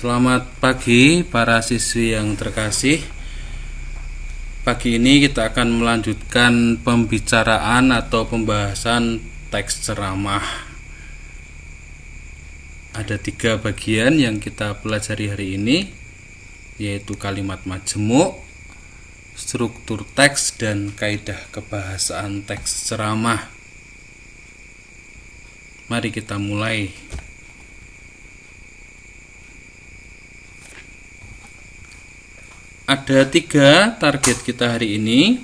Selamat pagi para siswi yang terkasih. Pagi ini kita akan melanjutkan pembicaraan atau pembahasan teks ceramah. Ada 3 bagian yang kita pelajari hari ini, yaitu kalimat majemuk, struktur teks, dan kaidah kebahasaan teks ceramah. Mari kita mulai. Ada 3 target kita hari ini: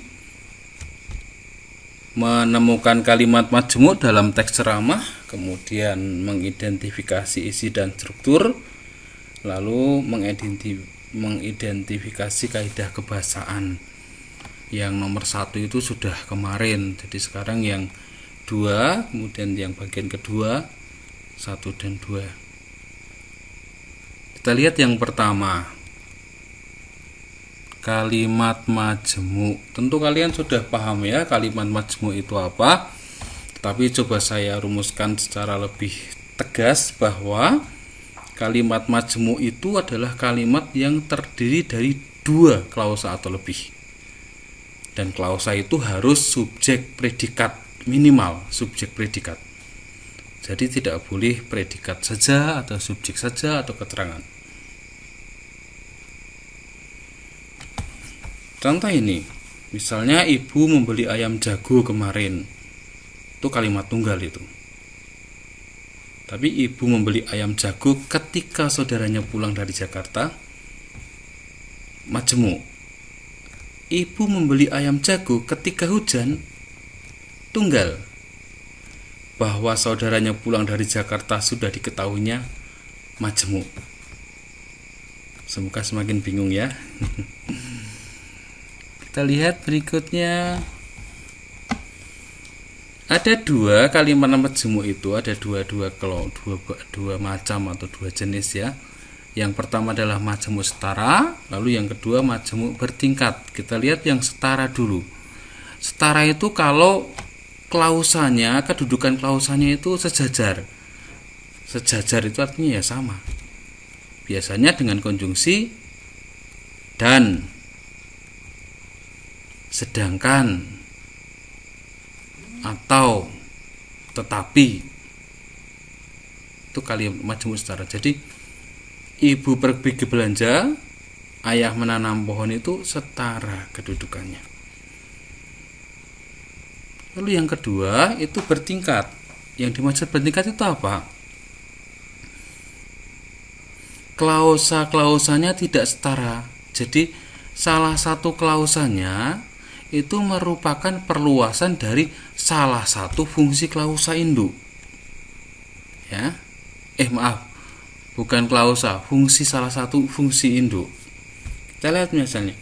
menemukan kalimat majemuk dalam teks ceramah, kemudian mengidentifikasi isi dan struktur, lalu mengidentifikasi kaidah kebahasaan. Yang nomor 1 itu sudah kemarin, jadi sekarang yang 2, kemudian yang bagian kedua 1 dan 2. Kita lihat yang pertama, kalimat majemuk. Tentu kalian sudah paham ya kalimat majemuk itu apa, tapi coba saya rumuskan secara lebih tegas bahwa kalimat majemuk itu adalah kalimat yang terdiri dari 2 klausa atau lebih, dan klausa itu harus subjek predikat, minimal subjek predikat. Jadi tidak boleh predikat saja atau subjek saja atau keterangan. Contoh ini, misalnya ibu membeli ayam jago kemarin, itu kalimat tunggal itu. Tapi ibu membeli ayam jago ketika saudaranya pulang dari Jakarta, majemuk. Ibu membeli ayam jago ketika hujan, tunggal. Bahwa saudaranya pulang dari Jakarta sudah diketahuinya, majemuk. Semoga semakin bingung ya. Kita lihat berikutnya. Ada 2 kalimat majemuk itu, ada dua macam atau 2 jenis ya. Yang pertama adalah majemuk setara, lalu yang kedua majemuk bertingkat. Kita lihat yang setara dulu. Setara itu kalau klausanya, kedudukan klausanya itu sejajar. Sejajar itu artinya ya sama. Biasanya dengan konjungsi dan, sedangkan, atau tetapi. Itu kalimat majemuk setara. Jadi ibu pergi belanja, ayah menanam pohon, itu setara kedudukannya. Lalu yang kedua itu bertingkat. Yang dimaksud bertingkat itu apa? Klausa-klausanya tidak setara. Jadi salah satu klausanya itu merupakan perluasan dari salah satu fungsi klausa induk. Ya. Bukan klausa, fungsi salah satu fungsi induk. Kita lihat misalnya,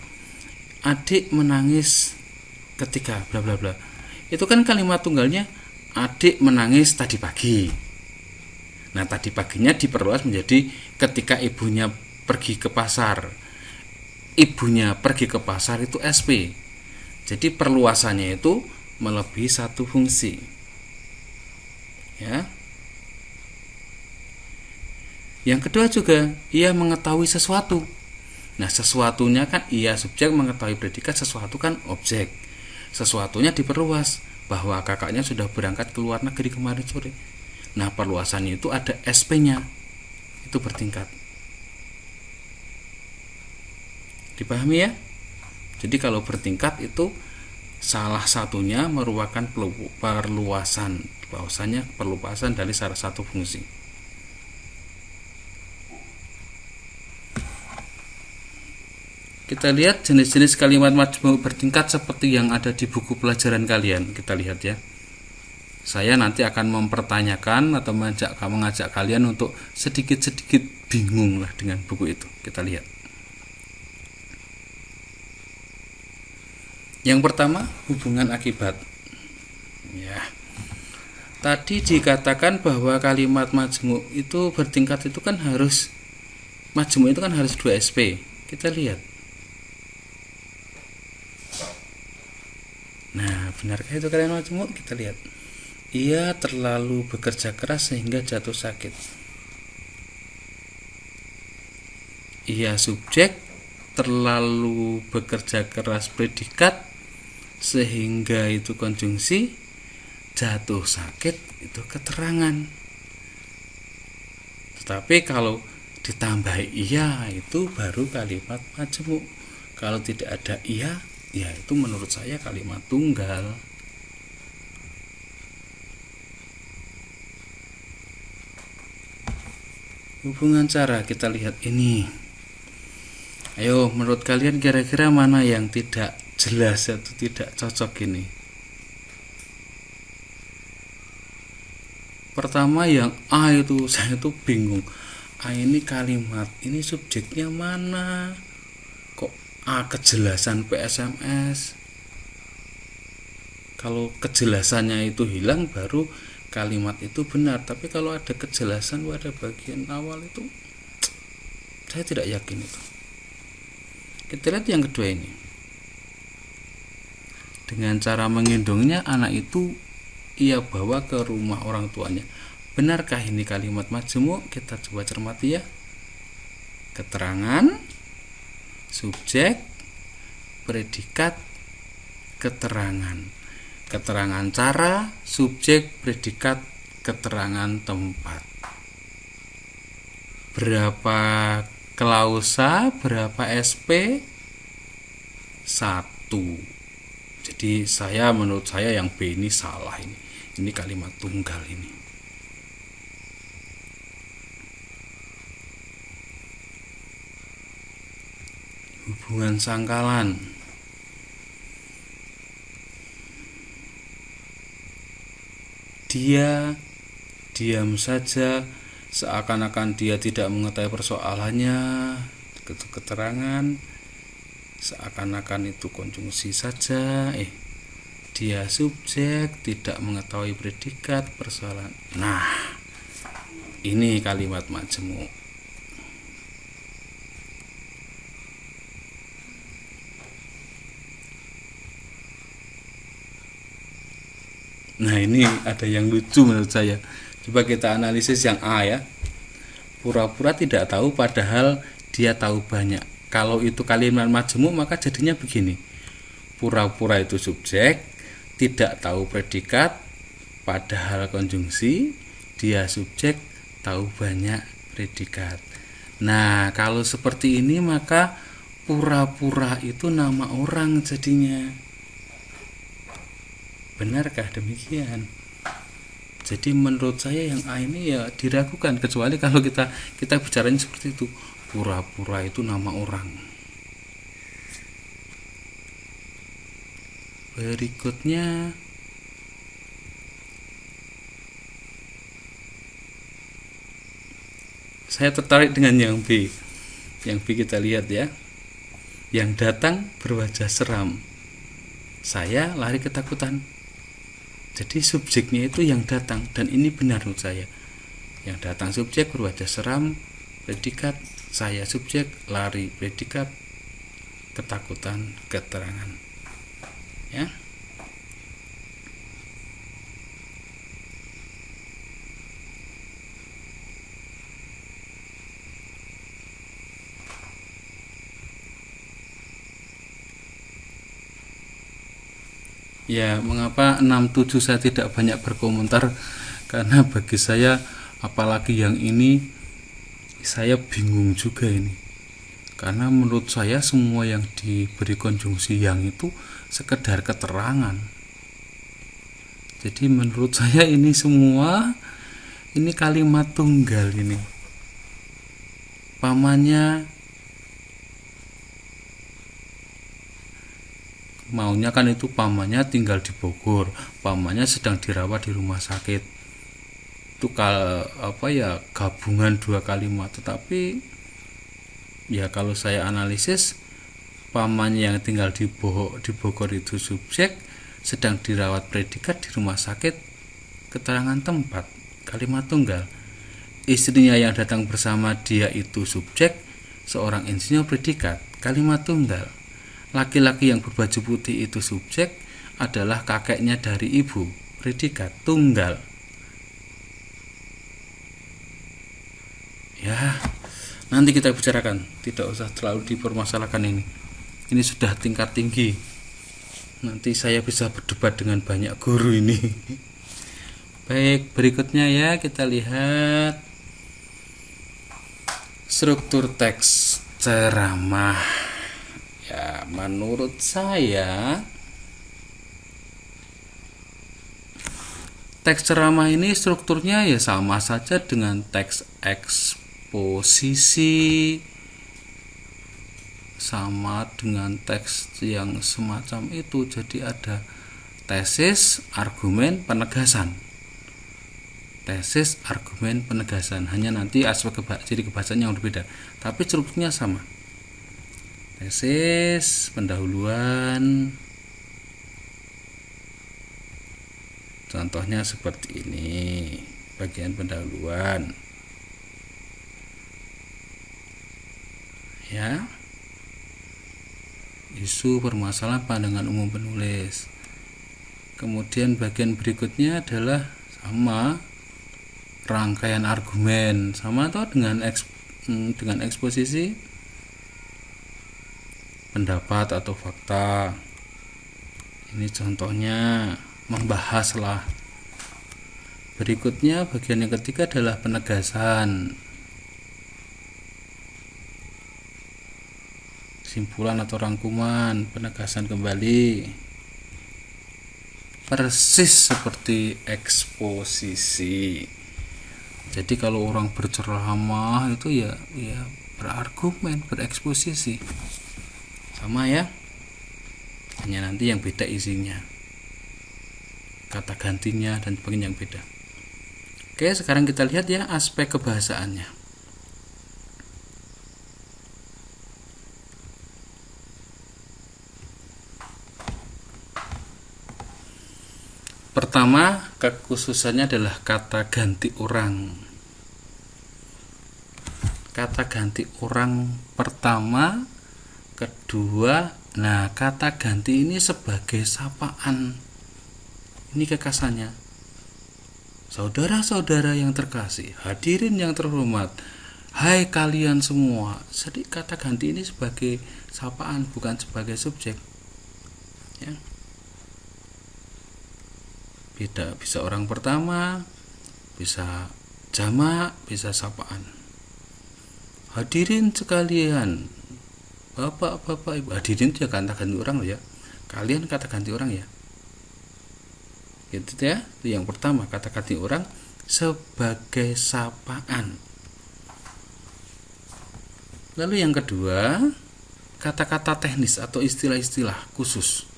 adik menangis ketika bla bla bla. Itu kan kalimat tunggalnya adik menangis tadi pagi. Nah, tadi paginya diperluas menjadi ketika ibunya pergi ke pasar. Ibunya pergi ke pasar itu SP. Jadi perluasannya itu melebihi satu fungsi. Ya. Yang kedua juga, ia mengetahui sesuatu. Nah, sesuatunya kan ia subjek, mengetahui predikat, sesuatu kan objek. Sesuatunya diperluas, bahwa kakaknya sudah berangkat ke luar negeri kemarin sore. Nah, perluasannya itu ada SP-nya. Itu bertingkat. Dipahami ya? Jadi kalau bertingkat itu salah satunya merupakan perluasan, bahwasanya perluasan dari salah satu fungsi. Kita lihat jenis-jenis kalimat majemuk bertingkat seperti yang ada di buku pelajaran kalian. Kita lihat ya. Saya nanti akan mempertanyakan atau mengajak kalian untuk sedikit-sedikit bingung lah dengan buku itu. Kita lihat. Yang pertama, hubungan akibat. Ya. Tadi dikatakan bahwa kalimat majemuk itu bertingkat itu kan harus, majemuk itu kan harus 2 SP. Kita lihat. Nah, benarkah itu kalimat majemuk? Kita lihat. Ia terlalu bekerja keras sehingga jatuh sakit. ia subjek, terlalu bekerja keras predikat, sehingga itu konjungsi, jatuh sakit itu keterangan. Tetapi kalau ditambah ia itu baru kalimat majemuk. Kalau tidak ada ia, ya itu menurut saya kalimat tunggal. Hubungan cara kita lihat ini. Ayo, menurut kalian kira-kira mana yang tidak jelas atau tidak cocok ini? Pertama yang A itu saya tuh bingung. A ini kalimat, ini subjeknya mana? Kok A kejelasan PSMS? Kalau kejelasannya itu hilang baru kalimat itu benar, tapi kalau ada kejelasan pada bagian awal itu saya tidak yakin itu. Kita lihat yang kedua ini. Dengan cara menggendongnya, anak itu ia bawa ke rumah orang tuanya. Benarkah ini kalimat majemuk? Kita coba cermati ya. Keterangan, subjek, predikat, keterangan. Keterangan cara, subjek, predikat, keterangan tempat. Berapa klausa, berapa SP? 1. Jadi menurut saya yang B ini salah ini. Ini kalimat tunggal ini. Hubungan sangkalan. Dia diam saja, seakan-akan dia tidak mengetahui persoalannya. Itu keterangan. Seakan-akan itu konjungsi saja. Dia subjek, tidak mengetahui predikat persoalan. Nah, ini kalimat majemuk. Nah, ini ada yang lucu menurut saya. Coba kita analisis yang A ya. Pura-pura tidak tahu padahal dia tahu banyak. Kalau itu kalimat majemuk maka jadinya begini. Pura-pura itu subjek, tidak tahu predikat, padahal konjungsi, dia subjek, tahu banyak predikat. Nah, kalau seperti ini maka pura-pura itu nama orang jadinya. Benarkah demikian? Jadi menurut saya yang A ini ya diragukan, kecuali kalau kita bicaranya seperti itu. Pura-pura itu nama orang. Berikutnya saya tertarik dengan yang B. Yang B kita lihat ya. Yang datang berwajah seram. Saya lari ketakutan. Jadi subjeknya itu yang datang, dan ini benar menurut saya. Yang datang subjek berwajah seram, predikat, saya subjek, lari predikat, ketakutan, keterangan. Ya. Ya, mengapa 67 saya tidak banyak berkomentar? Karena bagi saya, apalagi yang ini, saya bingung juga ini. Karena menurut saya semua yang diberi konjungsi yang itu sekedar keterangan. Jadi menurut saya ini semua, ini kalimat tunggal ini. Pamannya maunya kan itu pamannya tinggal di Bogor, pamannya sedang dirawat di rumah sakit. Itu gabungan dua kalimat. Tetapi ya kalau saya analisis, pamannya yang tinggal di Bogor itu subjek, sedang dirawat predikat di rumah sakit, keterangan tempat, kalimat tunggal. Istrinya yang datang bersama dia itu subjek, seorang insinyur predikat, kalimat tunggal. Laki-laki yang berbaju putih itu subjek, adalah kakeknya dari ibu, predikat, tunggal. Ya, Nanti kita bicarakan, tidak usah terlalu dipermasalahkan ini. Ini sudah tingkat tinggi. Nanti saya bisa berdebat dengan banyak guru ini. Baik, berikutnya ya kita lihat struktur teks ceramah. Ya, menurut saya teks ceramah ini strukturnya ya sama saja dengan teks eksposisi, sama dengan teks yang semacam itu. Jadi ada tesis, argumen, penegasan. Tesis, argumen, penegasan. Hanya nanti aspek ciri kebahasaan yang berbeda, tapi strukturnya sama. Tesis, pendahuluan. Contohnya seperti ini, bagian pendahuluan. Ya. Isu, permasalahan, pandangan umum penulis. Kemudian bagian berikutnya adalah sama, rangkaian argumen, sama atau dengan eksposisi, pendapat atau fakta. Ini contohnya, membahaslah. Berikutnya bagian yang ketiga adalah penegasan, simpulan atau rangkuman, penegasan kembali, persis seperti eksposisi. Jadi kalau orang berceramah itu ya berargumen, bereksposisi, sama ya, hanya nanti yang beda isinya, kata gantinya dan sebagainya yang beda. Oke, sekarang kita lihat ya aspek kebahasaannya. Pertama, kekhususannya adalah kata ganti orang. Kata ganti orang pertama, kedua. Nah, kata ganti ini sebagai sapaan. Ini kekasannya. Saudara-saudara yang terkasih, hadirin yang terhormat, hai kalian semua. Jadi kata ganti ini sebagai sapaan, bukan sebagai subjek. Ya. Beda, bisa orang pertama, bisa jamak, bisa sapaan. Hadirin sekalian, bapak-bapak, ibu. Hadirin itu ya kata ganti orang loh ya. Kalian kata ganti orang ya. Gitu ya. Itu yang pertama, kata ganti orang sebagai sapaan. Lalu yang kedua, kata-kata teknis atau istilah-istilah khusus.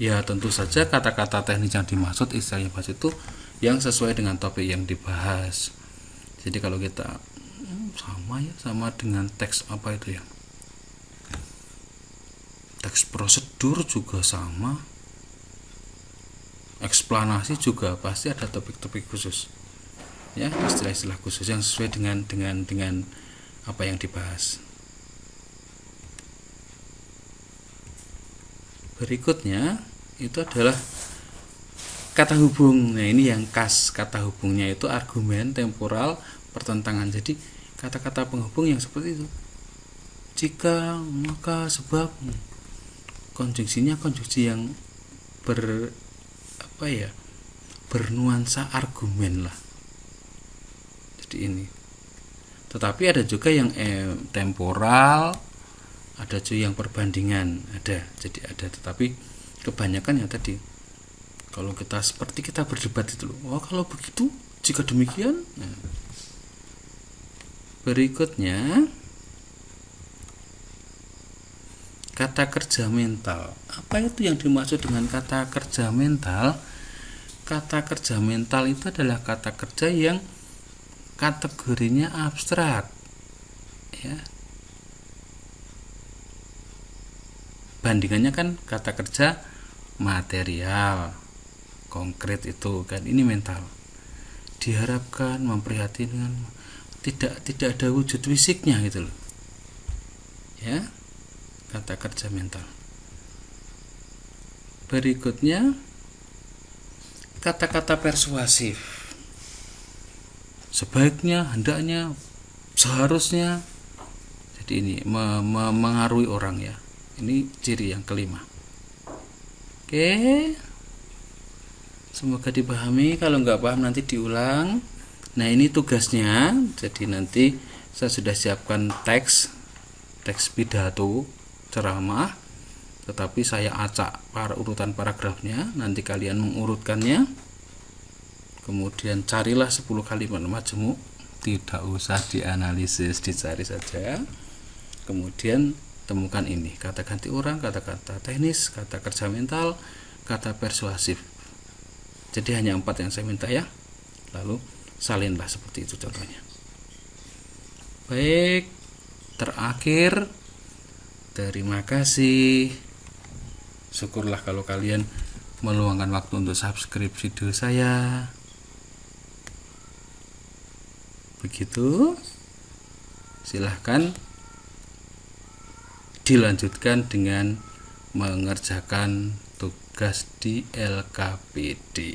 Ya, tentu saja kata-kata teknis yang dimaksud, istilah yang dibahas itu yang sesuai dengan topik yang dibahas. Jadi kalau kita sama dengan teks apa itu ya, teks prosedur juga sama, eksplanasi juga pasti ada topik-topik khusus, ya, istilah-istilah khusus yang sesuai dengan apa yang dibahas. Berikutnya itu adalah kata hubung. Nah, ini yang khas, kata hubungnya itu argumen, temporal, pertentangan. Jadi kata-kata penghubung yang seperti itu. Jika, maka, sebab. Konjungsinya konjungsi yang bernuansa argumen lah. Jadi ini. Tetapi ada juga yang temporal, ada juga yang perbandingan, ada. Jadi ada, tetapi kebanyakan yang tadi. Kalau kita seperti kita berdebat itu loh. Oh, kalau begitu, jika demikian. Nah. Berikutnya kata kerja mental. Apa itu yang dimaksud dengan kata kerja mental? Kata kerja mental itu adalah kata kerja yang kategorinya abstrak, ya. Bandingannya kan kata kerja material, konkret itu kan, ini mental. Diharapkan, memprihatinkan, tidak ada wujud fisiknya gitu loh. Ya. Kata kerja mental. Berikutnya kata-kata persuasif. sebaiknya, hendaknya, seharusnya. Jadi ini mengaruhi orang ya. Ini ciri yang kelima. Oke, semoga dipahami. Kalau nggak paham nanti diulang. Nah, ini tugasnya. Jadi nanti saya sudah siapkan teks pidato ceramah, tetapi saya acak urutan paragrafnya. Nanti kalian mengurutkannya, kemudian carilah 10 kalimat majemuk, tidak usah dianalisis, dicari saja. Kemudian temukan ini, kata ganti orang, kata-kata teknis, kata kerja mental, kata persuasif. Jadi hanya 4 yang saya minta ya. Lalu salinlah seperti itu contohnya. Baik, terakhir, terima kasih. Syukurlah kalau kalian meluangkan waktu untuk subscribe video saya. Begitu, silahkan dilanjutkan dengan mengerjakan tugas di LKPD.